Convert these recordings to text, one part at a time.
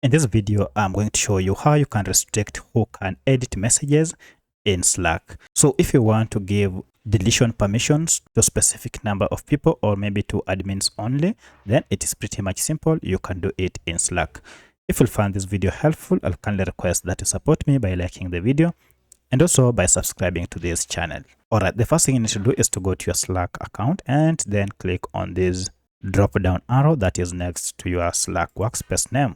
In this video, I'm going to show you how you can restrict who can edit messages in Slack. So if you want to give deletion permissions to a specific number of people or maybe to admins only, then it is pretty much simple. You can do it in Slack. If you find this video helpful, I'll kindly request that you support me by liking the video and also by subscribing to this channel. Alright, the first thing you need to do is to go to your Slack account and then click on this drop down arrow that is next to your Slack workspace name.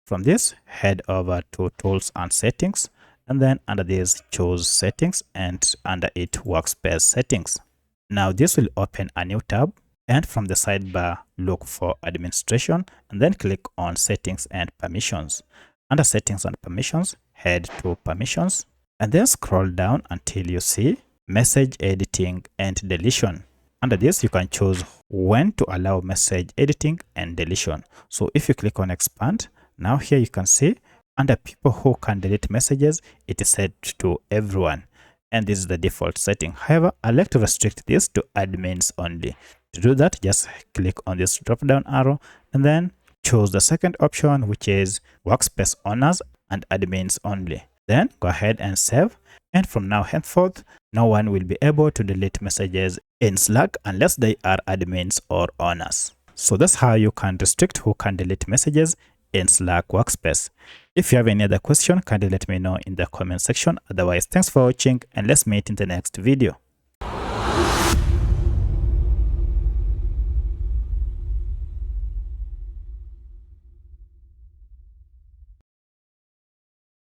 From this, head over to Tools and Settings, and then under this, choose Settings, and under it, Workspace Settings. Now this will open a new tab, and from the sidebar, look for Administration, and then click on Settings and Permissions. Under Settings and Permissions, head to Permissions, and then scroll down until you see Message Editing and Deletion. Under this, you can choose when to allow message editing and deletion. So if you click on Expand, now here you can see under people who can delete messages, it is set to everyone. And this is the default setting. However, I like to restrict this to admins only. To do that, just click on this drop down arrow and then choose the second option, which is workspace owners and admins only. Then go ahead and save. And from now henceforth, no one will be able to delete messages in Slack unless they are admins or owners. So that's how you can restrict who can delete messages in Slack Workspace. If you have any other question, kindly let me know in the comment section. Otherwise, thanks for watching and let's meet in the next video.